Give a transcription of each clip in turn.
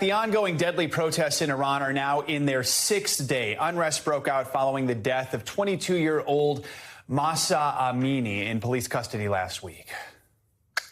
The ongoing deadly protests in Iran are now in their sixth day. Unrest broke out following the death of 22-year-old Masha Amini in police custody last week.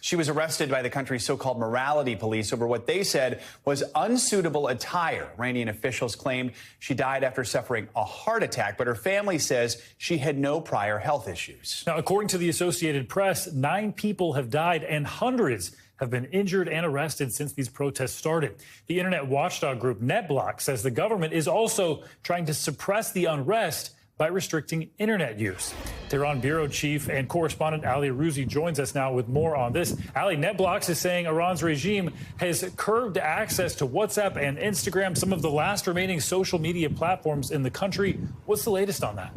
She was arrested by the country's so-called morality police over what they said was unsuitable attire. Iranian officials claimed she died after suffering a heart attack, but her family says she had no prior health issues. Now, according to the Associated Press, 9 people have died and hundreds have been injured and arrested since these protests started. The internet watchdog group NetBlock says the government is also trying to suppress the unrest by restricting internet use. Tehran bureau chief and correspondent Ali Arouzi joins us now with more on this. Ali, NetBlocks is saying Iran's regime has curbed access to WhatsApp and Instagram, some of the last remaining social media platforms in the country. What's the latest on that?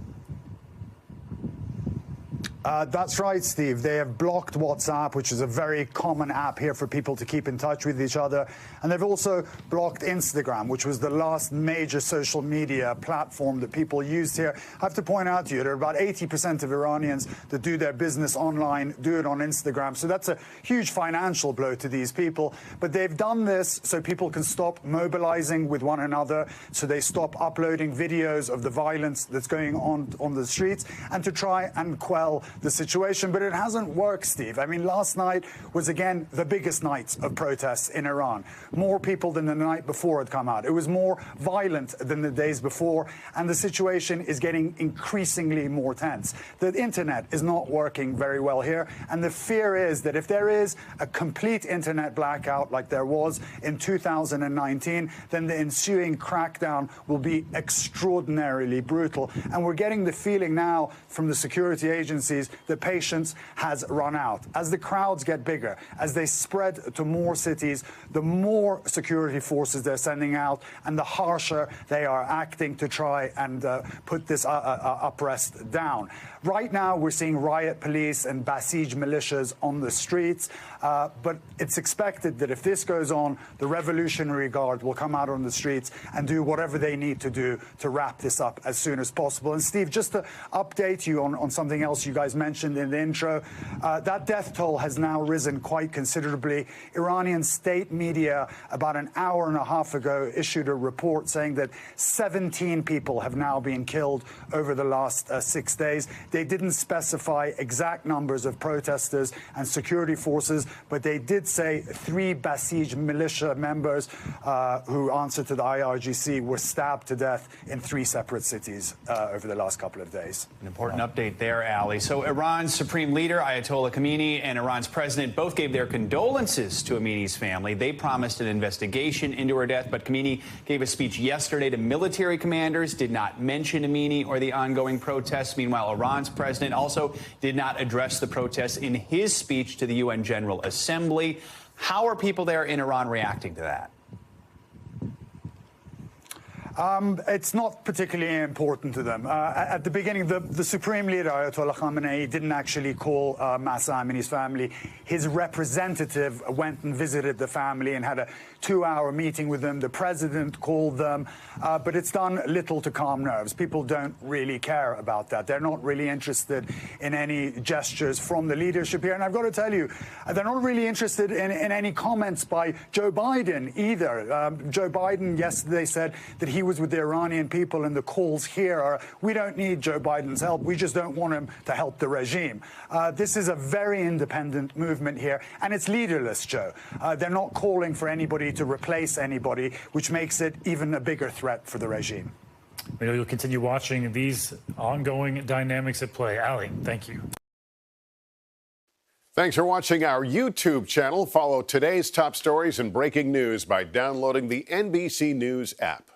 That's right, Steve. They have blocked WhatsApp, which is a very common app here for people to keep in touch with each other. And they've also blocked Instagram, which was the last major social media platform that people used here. I have to point out to you, there are about 80% of Iranians that do their business online, do it on Instagram. So that's a huge financial blow to these people. But they've done this so people can stop mobilizing with one another, so they stop uploading videos of the violence that's going on the streets, and to try and quell the situation. But it hasn't worked, Steve. I mean, last night was, again, the biggest night of protests in Iran. More people than the night before had come out. It was more violent than the days before, and the situation is getting increasingly more tense. The internet is not working very well here, and the fear is that if there is a complete internet blackout like there was in 2019, then the ensuing crackdown will be extraordinarily brutal. And we're getting the feeling now from the security agencies that patience has run out. As the crowds get bigger, as they spread to more cities, the more security forces they're sending out and the harsher they are acting to try and put this unrest down. Right now, we're seeing riot police and Basij militias on the streets, but it's expected that if this goes on, the Revolutionary Guard will come out on the streets and do whatever they need to do to wrap this up as soon as possible. And Steve, just to update you on something else you guys mentioned in the intro, that death toll has now risen quite considerably. Iranian state media about an hour and a half ago issued a report saying that 17 people have now been killed over the last 6 days. They didn't specify exact numbers of protesters and security forces, but they did say 3 Basij militia members who answer to the IRGC were stabbed to death in 3 separate cities over the last couple of days. An important update there, Ali. So Iran's supreme leader, Ayatollah Khamenei, and Iran's president both gave their condolences to Amini's family. They promised an investigation into her death, but Khamenei gave a speech yesterday to military commanders, did not mention Amini or the ongoing protests. Meanwhile, Iran's president also did not address the protests in his speech to the UN General Assembly. How are people there in Iran reacting to that? It's not particularly important to them. At the beginning, the Supreme Leader, Ayatollah Khamenei, didn't actually call Masha Amini's family. His representative went and visited the family and had a 2-hour meeting with them. The president called them, but it's done little to calm nerves. People don't really care about that. They're not really interested in any gestures from the leadership here. And I've got to tell you, they're not really interested in any comments by Joe Biden either. Joe Biden yesterday said that he was with the Iranian people, and the calls here are, we don't need Joe Biden's help. We just don't want him to help the regime. This is a very independent movement here, and it's leaderless, Joe. They're not calling for anybody to replace anybody, which makes it even a bigger threat for the regime. You'll continue watching these ongoing dynamics at play. Ali, thank you. Thanks for watching our YouTube channel. Follow today's top stories and breaking news by downloading the NBC News app.